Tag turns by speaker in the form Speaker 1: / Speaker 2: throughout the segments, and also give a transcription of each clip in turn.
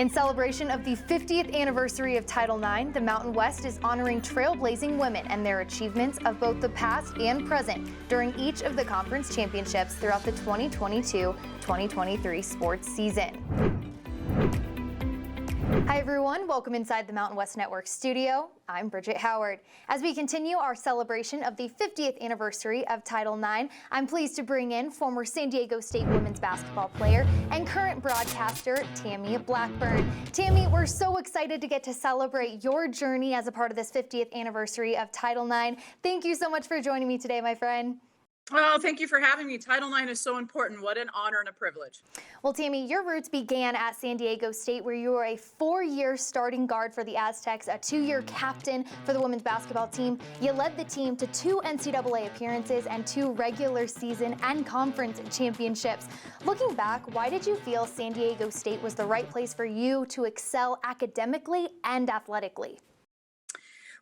Speaker 1: In celebration of the 50th anniversary of Title IX, the Mountain West is honoring trailblazing women and their achievements of both the past and present during each of the conference championships throughout the 2022-2023 sports season. Hi everyone, welcome inside the Mountain West Network studio. I'm Bridget Howard. As we continue our celebration of the 50th anniversary of Title IX, I'm pleased to bring in former San Diego State women's basketball player and current broadcaster, Tammy Blackburn. Tammy, we're so excited to get to celebrate your journey as a part of this 50th anniversary of Title IX. Thank you so much for joining me today, my friend.
Speaker 2: Well, thank you for having me. Title IX is so important. What an honor and a privilege.
Speaker 1: Well, Tammy, your roots began at San Diego State, where you were a 4-year starting guard for the Aztecs, a 2-year captain for the women's basketball team. You led the team to 2 NCAA appearances and 2 regular season and conference championships. Looking back, why did you feel San Diego State was the right place for you to excel academically and athletically?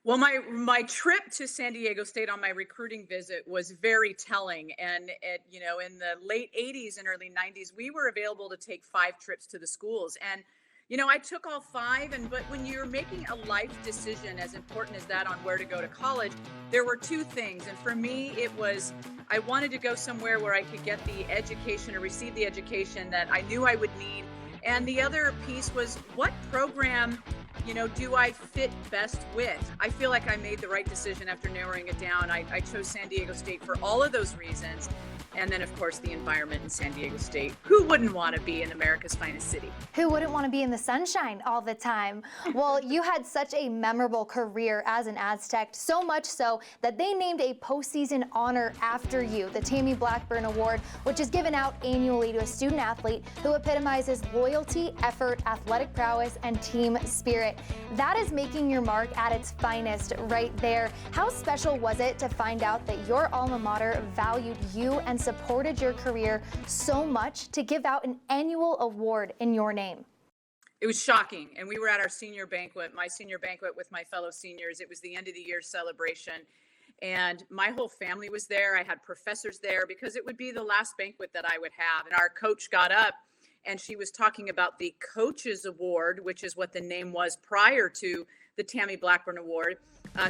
Speaker 2: Well, my trip to San Diego State on my recruiting visit was very telling. And in the late 80s and early 90s, we were available to take 5 trips to the schools. And, I took all 5. But when you're making a life decision as important as that on where to go to college, there were 2 things. And for me, it was I wanted to go somewhere where I could get the education or receive the education that I knew I would need. And the other piece was what program do I fit best with? I feel like I made the right decision after narrowing it down. I chose San Diego State for all of those reasons. And then, of course, the environment in San Diego State. Who wouldn't want to be in America's finest city?
Speaker 1: Who wouldn't want to be in the sunshine all the time? Well, you had such a memorable career as an Aztec, so much so that they named a postseason honor after you, the Tammy Blackburn Award, which is given out annually to a student athlete who epitomizes loyalty, effort, athletic prowess, and team spirit. That is making your mark at its finest right there. How special was it to find out that your alma mater valued you and supported your career so much to give out an annual award in your name?
Speaker 2: It was shocking. And we were at our senior banquet, my senior banquet with my fellow seniors. It was the end of the year celebration. And my whole family was there. I had professors there because it would be the last banquet that I would have. And our coach got up and she was talking about the Coaches Award, which is what the name was prior to the Tammy Blackburn Award.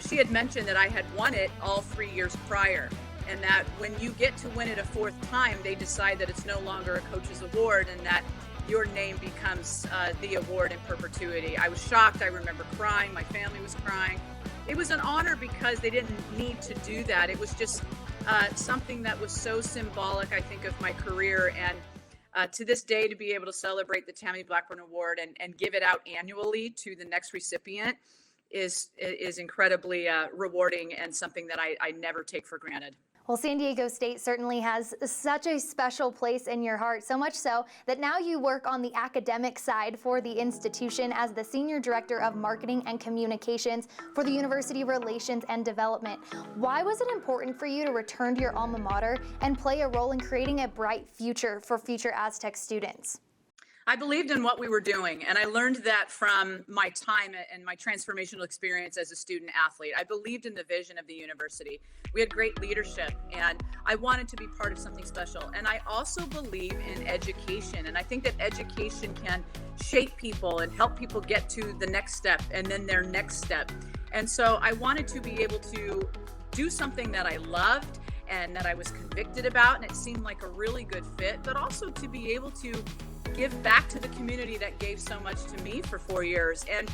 Speaker 2: She had mentioned that I had won it all 3 years prior. And that when you get to win it a 4th time, they decide that it's no longer a coach's award and that your name becomes the award in perpetuity. I was shocked. I remember crying. My family was crying. It was an honor because they didn't need to do that. It was just something that was so symbolic, I think, of my career. And to this day, to be able to celebrate the Tammy Blackburn Award and give it out annually to the next recipient is incredibly rewarding and something that I never take for granted.
Speaker 1: Well, San Diego State certainly has such a special place in your heart, so much so that now you work on the academic side for the institution as the Senior Director of Marketing and Communications for the University Relations and Development. Why was it important for you to return to your alma mater and play a role in creating a bright future for future Aztec students?
Speaker 2: I believed in what we were doing, and I learned that from my time and my transformational experience as a student athlete. I believed in the vision of the university. We had great leadership, and I wanted to be part of something special. And I also believe in education, and I think that education can shape people and help people get to the next step and then their next step. And so I wanted to be able to do something that I loved and that I was convicted about, and it seemed like a really good fit, but also to be able to give back to the community that gave so much to me for 4 years. And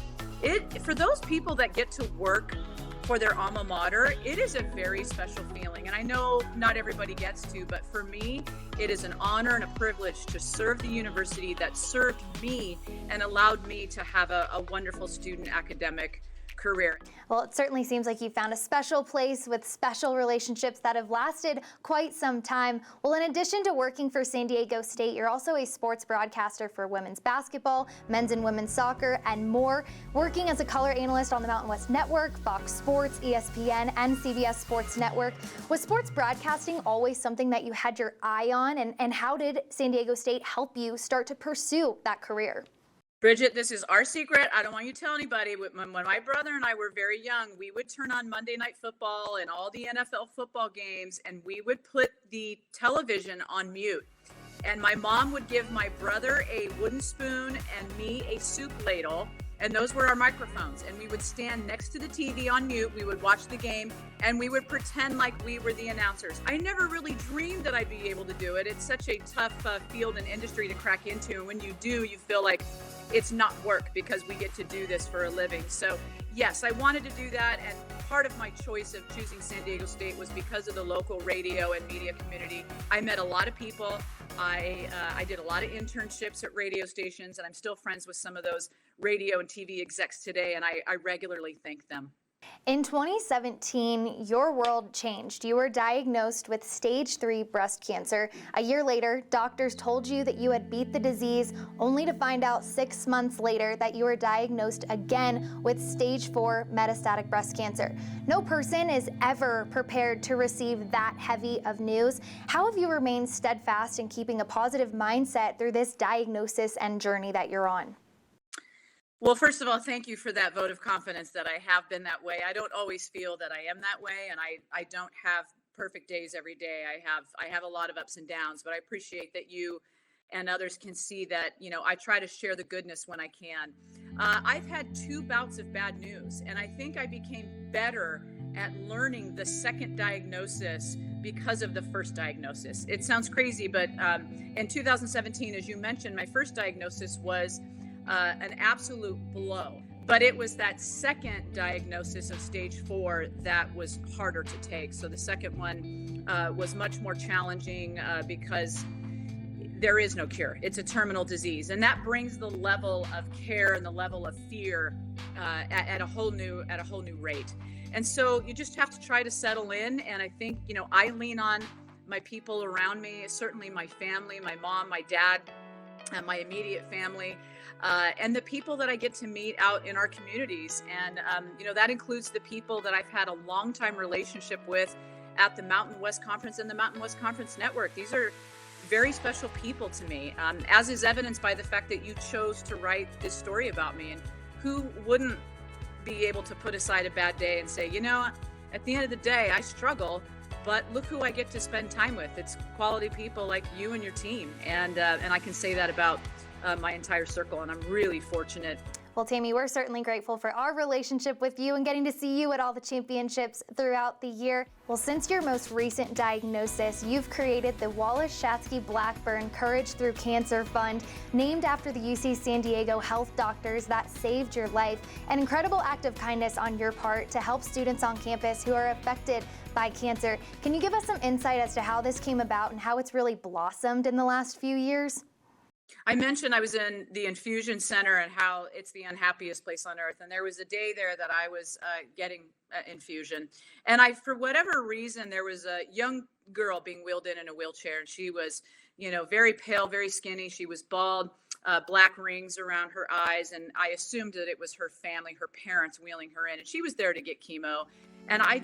Speaker 2: for those people that get to work for their alma mater, it is a very special feeling. And I know not everybody gets to, but for me, it is an honor and a privilege to serve the university that served me and allowed me to have a wonderful student academic career.
Speaker 1: Well, it certainly seems like you found a special place with special relationships that have lasted quite some time. Well, in addition to working for San Diego State, you're also a sports broadcaster for women's basketball, men's and women's soccer, and more, working as a color analyst on the Mountain West Network, Fox Sports, ESPN, and CBS Sports Network. Was sports broadcasting always something that you had your eye on, and how did San Diego State help you start to pursue that career?
Speaker 2: Bridget, this is our secret. I don't want you to tell anybody. When my brother and I were very young, we would turn on Monday Night Football and all the NFL football games, and we would put the television on mute. And my mom would give my brother a wooden spoon and me a soup ladle. And those were our microphones. And we would stand next to the TV on mute. We would watch the game and we would pretend like we were the announcers. I never really dreamed that I'd be able to do it. It's such a tough field and industry to crack into. And when you do, you feel like it's not work because we get to do this for a living. So yes, I wanted to do that. And part of my choice of choosing San Diego State was because of the local radio and media community. I met a lot of people. I did a lot of internships at radio stations, and I'm still friends with some of those radio and TV execs today, and I regularly thank them.
Speaker 1: In 2017, your world changed. You were diagnosed with stage 3 breast cancer. A year later, doctors told you that you had beat the disease, only to find out 6 months later that you were diagnosed again with stage 4 metastatic breast cancer. No person is ever prepared to receive that heavy of news. How have you remained steadfast in keeping a positive mindset through this diagnosis and journey that you're on?
Speaker 2: Well, first of all, thank you for that vote of confidence that I have been that way. I don't always feel that I am that way, and I don't have perfect days every day. I have a lot of ups and downs, but I appreciate that you and others can see that, I try to share the goodness when I can. I've had 2 bouts of bad news, and I think I became better at learning the second diagnosis because of the first diagnosis. It sounds crazy, but in 2017, as you mentioned, my first diagnosis was an absolute blow. But it was that second diagnosis of stage 4 that was harder to take. So the second one was much more challenging because there is no cure. It's a terminal disease. And that brings the level of care and the level of fear at a whole new rate. And so you just have to try to settle in. And I think, I lean on my people around me, certainly my family, my mom, my dad, my immediate family, and the people that I get to meet out in our communities. And, that includes the people that I've had a long time relationship with at the Mountain West Conference and the Mountain West Conference Network. These are very special people to me, as is evidenced by the fact that you chose to write this story about me. And who wouldn't be able to put aside a bad day and say, at the end of the day, I struggle, but look who I get to spend time with. It's quality people like you and your team. And I can say that about my entire circle, and I'm really fortunate.
Speaker 1: Well, Tammy, we're certainly grateful for our relationship with you and getting to see you at all the championships throughout the year. Well, since your most recent diagnosis, you've created the Wallace Shatsky Blackburn Courage Through Cancer Fund, named after the UC San Diego health doctors that saved your life. An incredible act of kindness on your part to help students on campus who are affected by cancer. Can you give us some insight as to how this came about and how it's really blossomed in the last few years?
Speaker 2: I mentioned I was in the infusion center and how it's the unhappiest place on earth. And there was a day there that I was getting infusion. And for whatever reason, there was a young girl being wheeled in a wheelchair. And she was, very pale, very skinny. She was bald, black rings around her eyes. And I assumed that it was her family, her parents wheeling her in. And she was there to get chemo. And I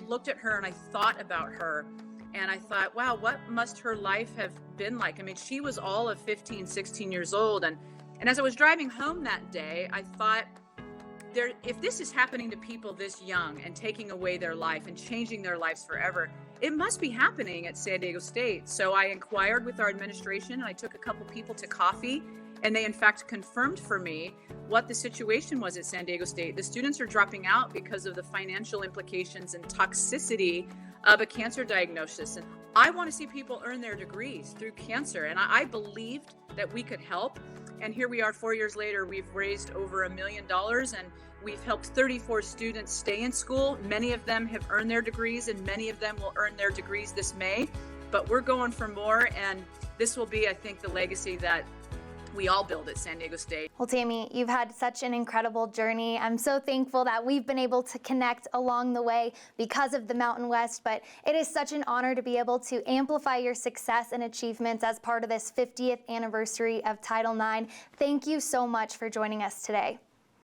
Speaker 2: looked at her and I thought about her. And I thought, wow, what must her life have been like? I mean, she was all of 15, 16 years old. And as I was driving home that day, I thought, if this is happening to people this young and taking away their life and changing their lives forever, it must be happening at San Diego State. So I inquired with our administration, and I took a couple people to coffee, and they in fact confirmed for me what the situation was at San Diego State. The students are dropping out because of the financial implications and toxicity of a cancer diagnosis. And I want to see people earn their degrees through cancer. And I believed that we could help. And here we are 4 years later, we've raised over $1 million and we've helped 34 students stay in school. Many of them have earned their degrees and many of them will earn their degrees this May. But we're going for more. And this will be, I think, the legacy that we all build at San Diego State.
Speaker 1: Well, Tammy, you've had such an incredible journey. I'm so thankful that we've been able to connect along the way because of the Mountain West, but it is such an honor to be able to amplify your success and achievements as part of this 50th anniversary of Title IX. Thank you so much for joining us today.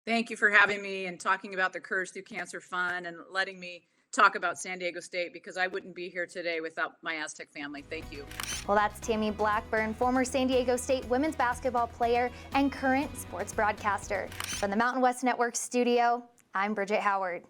Speaker 2: Thank you for having me and talking about the Courage Through Cancer Fund and letting me talk about San Diego State, because I wouldn't be here today without my Aztec family. Thank you.
Speaker 1: Well, that's Tammy Blackburn, former San Diego State women's basketball player and current sports broadcaster. From the Mountain West Network studio, I'm Bridget Howard.